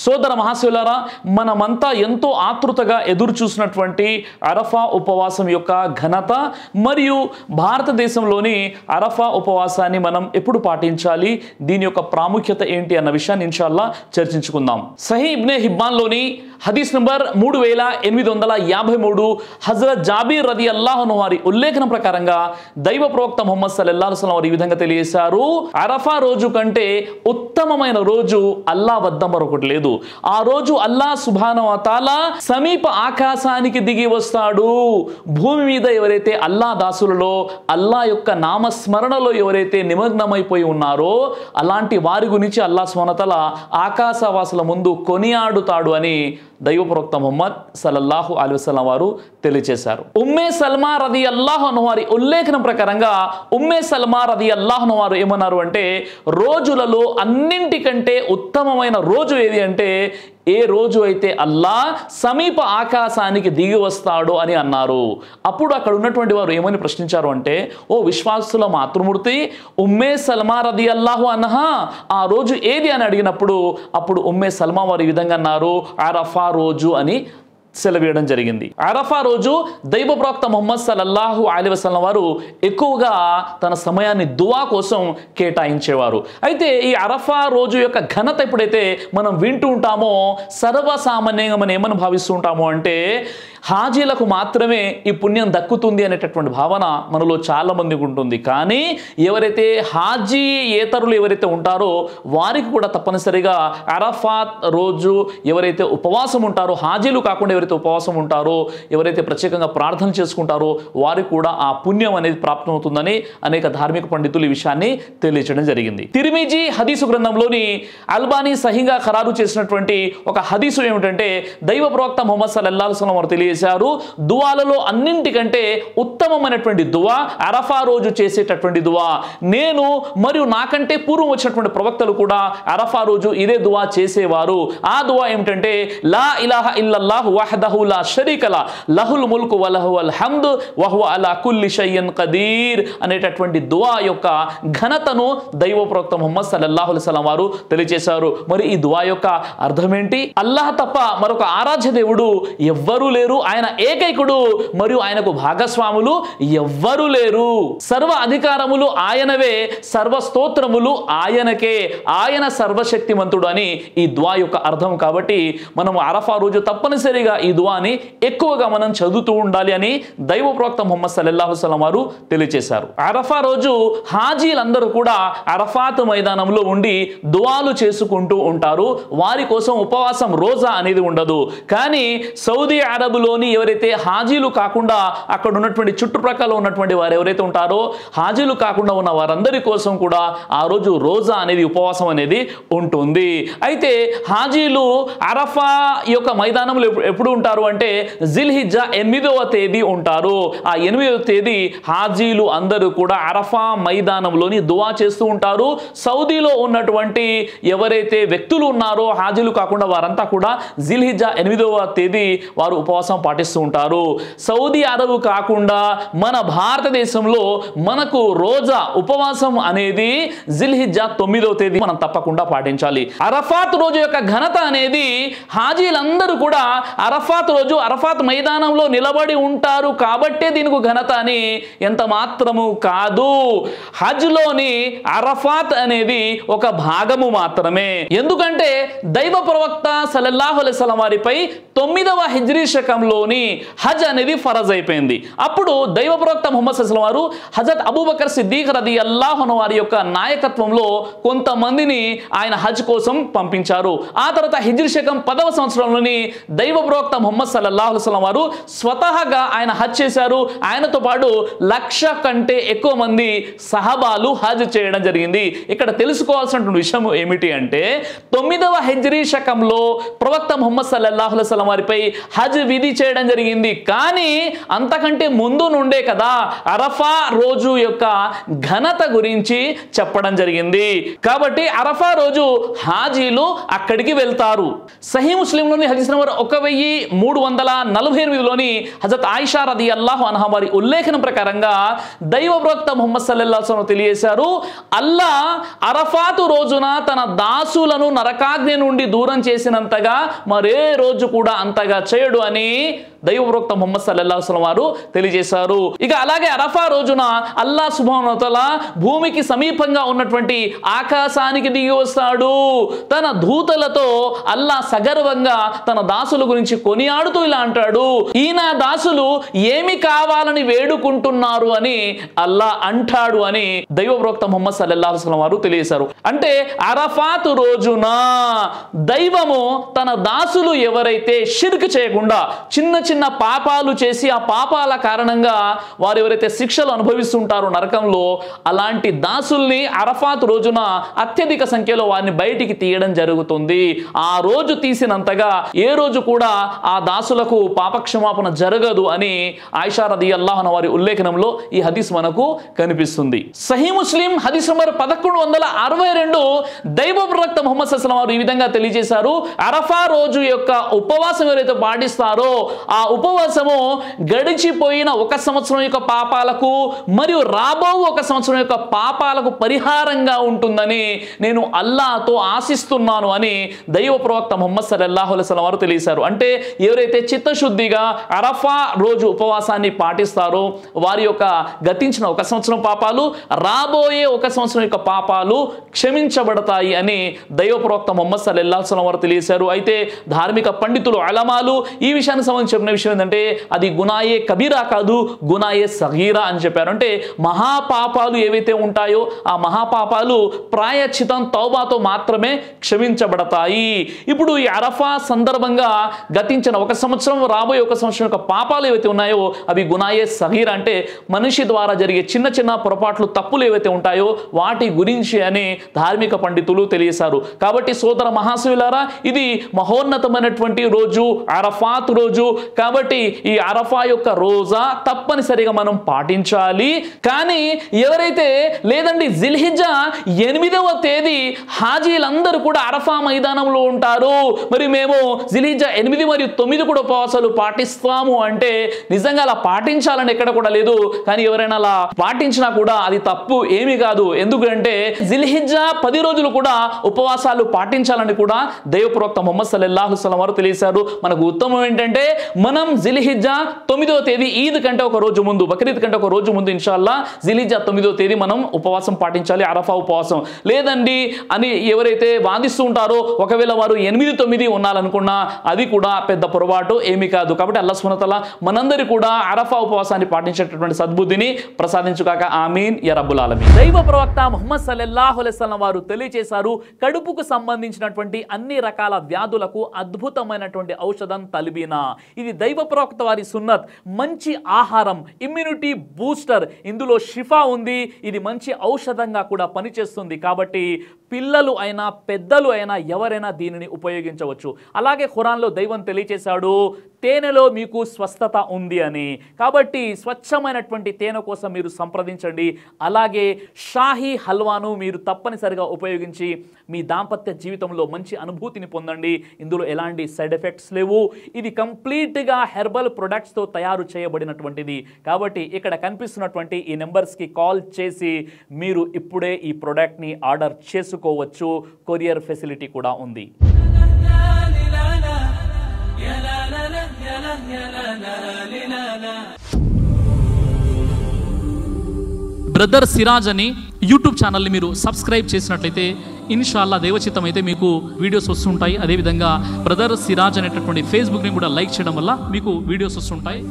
సోదర మహాశివులారా, మనమంతా ఎంతో ఆతృతగా ఎదురు చూసినటువంటి అరఫా ఉపవాసం యొక్క ఘనత మరియు భారతదేశంలోని అరఫా ఉపవాసాన్ని మనం ఎప్పుడు పాటించాలి, దీని యొక్క ప్రాముఖ్యత ఏంటి అన్న విషయాన్ని ఇన్షాల్లా చర్చించుకుందాం. సహీ ఇబ్నే హిబ్బాన్లోని హదీస్ నంబర్ 3853 హజరత్ జాబీర్ రదియల్లాహు అన్హు వారి ఉల్లేఖనం ప్రకారంగా దైవ ప్రవక్త ముహమ్మద్ సల్లల్లాహు అలైహి వసల్లం వారు ఈ విధంగా తెలియజేశారు, అరఫా రోజు కంటే ఉత్తమమైన రోజు అల్లా వద్ద మరొకటి లేదు. ఆ రోజు అల్లా సుబ్హానహు వ తఆలా సమీప ఆకాశానికి దిగి వస్తాడు. భూమి మీద ఎవరైతే అల్లా దాసులలో అల్లా యొక్క నామస్మరణలో ఎవరైతే నిమగ్నమైపోయి ఉన్నారో అలాంటి వారి గురించి అల్లా సుబ్హానహు వ తఆలా ఆకాశవాసుల ముందు కొనియాడుతాడు అని దైవ ప్రవక్త ముహమ్మద్ సల్లల్లాహు అలైహి వసల్లం వారు తెలియజేశారు. ఉమ్మే సల్మా రదియల్లాహు అన్హు వారి ఉల్లేఖనం ప్రకారంగా ఉమ్మే సల్మా రదియల్లాహు అన్హు వారు ఏమన్నారు అంటే, రోజులలో అన్నింటికంటే ఉత్తమమైన రోజు ఏది అంటే ఏ రోజు అయితే అల్లా సమీప ఆకాశానికి దిగి వస్తాడో అని అన్నారు. అప్పుడు అక్కడ ఉన్నటువంటి వారు ఏమని ప్రశ్నించారు అంటే, ఓ విశ్వాసుల మాతృమూర్తి ఉమ్మే సల్మా రదియల్లాహు అన్హా ఆ రోజు ఏది అని అడిగినప్పుడు అప్పుడు ఉమ్మే సల్మా వారు ఈ విధంగా అన్నారు, అరఫా రోజు అని సెలవేయడం జరిగింది. అరఫా రోజు దైవ ప్రవక్త ముహమ్మద్ సల్లల్లాహు అలైహి వసల్లం వారు ఎక్కువగా తన సమయాన్ని దువా కోసం కేటాయించేవారు. అయితే ఈ అరఫా రోజు యొక్క ఘనత ఎప్పుడైతే మనం వింటూ ఉంటామో సర్వసామాన్యంగా మనం ఏమని భావిస్తూ ఉంటామో అంటే హాజీలకు మాత్రమే ఈ పుణ్యం దక్కుతుంది అనేటటువంటి భావన మనలో చాలా మందికి ఉంటుంది. కానీ ఎవరైతే హాజీ ఏతరులు ఎవరైతే ఉంటారో వారికి కూడా తప్పనిసరిగా అరఫాత్ రోజు ఎవరైతే ఉపవాసం ఉంటారో, హాజీలు కాకుండా ఎవరైతే ఉపవాసం ఉంటారో, ఎవరైతే ప్రత్యేకంగా ప్రార్థన చేసుకుంటారో వారికి కూడా ఆ పుణ్యం అనేది ప్రాప్తమవుతుందని అనేక ధార్మిక పండితులు ఈ విషయాన్ని తెలియజేయడం జరిగింది. తిర్మిజీ హదీసు గ్రంథంలోని అల్బానీ సహీగా ఖరారు చేసినటువంటి ఒక హదీసు ఏమిటంటే, దైవ ప్రవక్త ముహమ్మద్ సల్లల్లాహు అలైహి వసల్లం వారు తెలియజేశారు, దువాలలో అన్నింటికంటే ఉత్తమమైనటువంటి దువా అరఫా రోజు చేసేటటువంటి దువా. నేను మరియు నాకంటే పూర్వం వచ్చినటువంటి ప్రవక్తలు కూడా అరఫా రోజు ఇదే దువా చేసేవారు. ఆ దువా ఏమిటంటే, లా ఇలాహ ఇల్లల్లాహు వహదహు లా షరీక లా లహుల్ ముల్కు వ లహుల్ హమ్దు వ హువ అలా కుల్లి షైఇన్ ఖదీర్ అనేటటువంటి దువా యొక్క ఘనతను దైవ ప్రవక్త ముహమ్మద్ సల్లల్లాహు అలైహి వసల్లం వారు తెలియజేశారు. మరి ఈ దువా యొక్క అర్థం ఏంటి? అల్లాహ్ తప్ప మరొక ఆరాధ్య దేవుడు ఎవ్వరూ లేరు, ఆయన ఏకైకుడు మరియు ఆయనకు భాగస్వాములు ఎవ్వరూ లేరు. సర్వ అధికారములు ఆయనవే, సర్వ స్తోత్రములు ఆయనకే, ఆయన సర్వశక్తిమంతుడు అని ఈ దువా యొక్క అర్థం. కాబట్టి మనం అరఫా రోజు తప్పనిసరిగా ఈ దువాని ఎక్కువగా మనం చదువుతూ ఉండాలి అని దైవ ప్రవక్త ముహమ్మద్ సల్లల్లాహు అలైహి వసల్లం వారు తెలియజేశారు. అరఫా రోజు హాజీలందరూ కూడా అరఫాత్ మైదానంలో ఉండి దువాలు చేసుకుంటూ ఉంటారు. వారి కోసం ఉపవాసం రోజా అనేది ఉండదు. కానీ సౌదీ అరబులోని ఎవరైతే హాజీలు కాకుండా అక్కడ ఉన్నటువంటి చుట్టుప్రక్కల ఉన్నటువంటి వారు ఎవరైతే ఉంటారో హాజీలు కాకుండా ఉన్న వారందరి కోసం కూడా ఆ రోజు రోజా అనేది ఉపవాసం అనేది ఉంటుంది. అయితే హాజీలు అరఫా యొక్క మైదానంలో ఎప్పుడు ఉంటారు అంటే జిల్హిజ్జా 8వ తేదీ ఉంటారు. ఆ 8వ తేదీ హాజీలు అందరూ కూడా అరఫా మైదానంలోని దువా చేస్తూ ఉంటారు. సౌదీలో ఉన్నటువంటి ఎవరైతే వ్యక్తులు ఉన్నారో హాజీలు కాకుండా వారంతా కూడా జిల్హిజ్జా 8వ తేదీ వారు ఉపవాసం పాటిస్తూ ఉంటారు. సౌదీ అరబ్ కాకుండా మన భారతదేశంలో మనకు రోజా ఉపవాసం అనేది జిల్హిజ్జా 9వ తేదీ మనం తప్పకుండా పాటించాలి. అరఫాత్ రోజు యొక్క ఘనత అనేది హాజీలందరూ కూడా అరఫాత్ రోజు అరఫాత్ మైదానంలో నిలబడి ఉంటారు కాబట్టే దీనికి ఘనత అని ఎంత మాత్రము కాదు. హజ్లోని అరఫాత్ అనేది ఒక భాగము మాత్రమే. ఎందుకంటే దైవ ప్రవక్త సల్లల్లాహు అలైహి వసల్లం వారిపై 9వ హిజ్రీ శకంలోని హజ్ అనేది ఫరజ్ అయిపోయింది. అప్పుడు దైవ ప్రవక్త ముహమ్మద్ సల్లల్లాహు అలైహి వసల్లం వారు హజరత్ అబూబకర్ సిద్దీక్ రదియల్లాహు అన్హు వారి యొక్క నాయకత్వంలో కొంతమందిని ఆయన హజ్ కోసం పంపించారు. ఆ తర్వాత హిజ్రీ శకం 10వ సంవత్సరంలోని దైవ ప్రవక్త ముహమ్మద్ సల్లల్లాహు అలైహి వసల్లం వారు స్వతహాగా ఆయన హజ్ చేశారు. ఆయనతో పాటు 1,00,000 కంటే ఎక్కువ మంది సహబాలు హజ్ చేయడం జరిగింది. ఇక్కడ తెలుసుకోవాల్సినటువంటి విషయం ఏమిటి అంటే 9వ హిజ్రీ శకంలో ప్రవక్త ముహమ్మద్ సల్లల్లాహు అలైహి వసల్లం వారిపై హజ్ విధి చేయడం జరిగింది. కానీ అంతకంటే ముందు నుండే కదా అరఫా రోజు యొక్క ఘనత గురించి చెప్పడం జరిగింది. కాబట్టి అరఫా రోజు హాజీలు అక్కడికి వెళ్తారు. సహీ ముస్లింలోని హదీస్ నంబర్ 1000 1348లోని హజరత్ ఆయిషా రదియల్లాహు అన్హా వారి ఉల్లేఖనం ప్రకారంగా దైవ ప్రవక్త ముహమ్మద్ సల్లల్లాహు అలైహి వసల్లం తెలియజేశారు, అల్లా అరఫాతు రోజున తన దాసులను నరకాగ్ని నుండి దూరం చేసినంతగా మరే రోజు కూడా అంతగా చేయడు అని దైవ ప్రవక్త ముహమ్మద్ సల్లల్లాహు అలైహి వసల్లం వారు తెలియజేశారు. ఇక అలాగే అరఫా రోజున అల్లా సుబ్హానహు వ తఆలా భూమికి సమీపంగా ఉన్నటువంటి ఆకాశానికి దిగి వస్తాడు. తన దూతలతో అల్లా సగర్వంగా తన దాసుల గురించి కొనియాడుతూ ఇలా అంటాడు, ఈ నా దాసులు ఏమి కావాలని వేడుకుంటున్నారు అని అల్లా అంటాడు అని దైవ ప్రవక్త ముహమ్మద్ సల్లల్లాహు అలైహి వసల్లం వారు తెలియజేశారు. అంటే అరఫాతు రోజున దైవము తన దాసులు ఎవరైతే షిర్క్ చేయకుండా చిన్న చిన్న పాపాలు చేసి ఆ పాపాల కారణంగా వారు ఎవరైతే శిక్షలు అనుభవిస్తుంటారో నరకంలో, అలాంటి దాసుల్ని అరఫాత్ రోజున అత్యధిక సంఖ్యలో వారిని బయటికి తీయడం జరుగుతుంది. ఆ రోజు తీసినంతగా ఏ రోజు కూడా ఆ దాసులకు పాపక్షమాపణ జరగదు అని ఆయిషా రదియల్లాహు అన్హా వారి ఉల్లేఖనంలో ఈ హదీస్ మనకు కనిపిస్తుంది. సహీ ముస్లిం హదీస్ నంబర్ 1162 దైవ ప్రవక్త ముహమ్మద్ సల్లల్లాహు అలైహి వసల్లం వారు ఈ విధంగా తెలియజేశారు, అరఫా రోజు యొక్క ఉపవాసం ఎవరైతే పాటిస్తారో ఆ ఉపవాసము గడిచిపోయిన 1 సంవత్సరం యొక్క పాపాలకు మరియు రాబో 1 సంవత్సరం యొక్క పాపాలకు పరిహారంగా ఉంటుందని నేను అల్లాహ్తో ఆశిస్తున్నాను అని దైవ ప్రవక్త ముహమ్మద్ సల్లల్లాహు అలైహి వసల్లం వారు తెలియజేశారు. అంటే ఎవరైతే చిత్తశుద్ధిగా అరఫా రోజు ఉపవాసాన్ని పాటిస్తారో వారి యొక్క గతించిన 1 సంవత్సరం పాపాలు, రాబోయే 1 సంవత్సరం యొక్క పాపాలు క్షమించబడతాయి అని దైవ ప్రవక్త ముహమ్మద్ సల్లల్లాహు అలైహి వసల్లం వారు తెలియజేశారు. అయితే ధార్మిక పండితులు అలమాలు ఈ విషయానికి సంబంధించి చెప్పిన విషయం ఏంటంటే అది గునాయే కబీరా కాదు, గునాయే సగీరా అని చెప్పారు. అంటే మహాపాపాలు ఏవైతే ఉంటాయో ఆ మహాపాపాలు ప్రాయశ్చితం తౌబాతో మాత్రమే క్షమించబడతాయి. ఇప్పుడు ఈ అరఫా సందర్భంగా గతించిన 1 సంవత్సరం, రాబోయే 1 సంవత్సరం యొక్క పాపాలు ఏవైతే ఉన్నాయో అవి గునాయే సగీరా, అంటే మనిషి ద్వారా జరిగే చిన్న చిన్న పొరపాట్లు, తప్పులు ఏవైతే ఉంటాయో వాటి గురించి అని ధార్మిక పండితులు తెలియజేశారు. కాబట్టి సోదర మహాశివులారా, ఇది మహోన్నతమైనటువంటి రోజు అరఫాత్ రోజు. కాబట్టి ఈ అరఫా యొక్క రోజా తప్పనిసరిగా మనం పాటించాలి. కానీ ఎవరైతే లేదండి జిల్హిజ్జా 8వ తేదీ హాజీలందరూ కూడా అరఫా మైదానంలో ఉంటారు, మరి మేము జిల్హిజ్జా 8 మరియు 9 కూడా ఉపవాసాలు పాటిస్తాము అంటే నిజంగా అలా పాటించాలని ఎక్కడ కూడా లేదు. కానీ ఎవరైనా అలా పాటించినా కూడా అది తప్పు ఏమీ కాదు. ఎందుకంటే జిల్హిజ్జా 10 రోజులు కూడా ఉపవాసాలు పాటించాలని కూడా దైవ ప్రవక్త ముహమ్మద్ సల్లల్లాహు అలైహి వసల్లం వారు తెలియజేశారు. మనకు ఉత్తమం ఏంటంటే మనం జిల్హిజ్జా 9వ తేదీ ఈద్ కంటే ఒక రోజు ముందు, బక్రీద్ కంటే ఒక రోజు ముందు ఇన్షాల్లా జిల్హిజ్జా 9వ తేదీ మనం ఉపవాసం పాటించాలి, అరఫా ఉపవాసం. లేదండి అని ఎవరైతే వాదిస్తూ ఉంటారో ఒకవేళ వారు 8, 9 ఉన్నారనుకున్నా అది కూడా పెద్ద పొరపాటు ఏమీ కాదు. కాబట్టి అల్లాహ్ సుబ్హానహు వ తఆలా మనందరి కూడా అరఫా ఉపవాసాన్ని పాటించేటటువంటి సద్బుద్ధిని ప్రసాదించుగాక. ఆమీన్ యా రబ్బుల్ ఆలమీన్. దైవ ప్రవక్త ముహమ్మద్ సల్లల్లాహు అలైహి వసల్లం వారు తెలియజేశారు, కడుపుకు సంబంధించినటువంటి అన్ని రకాల వ్యాధులకు అద్భుతమైనటువంటి ఔషధం తల్బీనా. ఇది దైవ ప్రవక్త వారి సున్నత్. మంచి ఆహారం, ఇమ్యూనిటీ బూస్టర్, ఇందులో షిఫా ఉంది. ఇది మంచి ఔషధంగా కూడా పనిచేస్తుంది. కాబట్టి పిల్లలు అయినా పెద్దలు అయినా ఎవరైనా దీనిని ఉపయోగించవచ్చు. అలాగే ఖురాన్లో దైవం తెలియజేశాడు, తేనెలో మీకు స్వస్థత ఉంది అని. కాబట్టి స్వచ్ఛమైనటువంటి తేనె కోసం మీరు సంప్రదించండి. అలాగే షాహీ హల్వాను మీరు తప్పనిసరిగా ఉపయోగించి మీ దాంపత్య జీవితంలో మంచి అనుభూతిని పొందండి. ఇందులో ఎలాంటి సైడ్ ఎఫెక్ట్స్ లేవు. ఇది కంప్లీట్గా హెర్బల్ ప్రొడక్ట్స్తో తయారు చేయబడినటువంటిది. కాబట్టి ఇక్కడ కనిపిస్తున్నటువంటి ఈ నెంబర్స్కి కాల్ చేసి మీరు ఇప్పుడే ఈ ప్రోడక్ట్ని ఆర్డర్ చేసుకోవచ్చు. కొరియర్ ఫెసిలిటీ కూడా ఉంది. బ్రదర్ సిరాజ్ అని యూట్యూబ్ ఛానల్ని మీరు సబ్స్క్రైబ్ చేసినట్లయితే ఇన్షాల్లా దేవచిత్తం అయితే మీకు వీడియోస్ వస్తుంటాయి. అదేవిధంగా బ్రదర్ సిరాజ్ అనేటటువంటి ఫేస్బుక్ని కూడా లైక్ చేయడం వల్ల మీకు వీడియోస్ వస్తుంటాయి.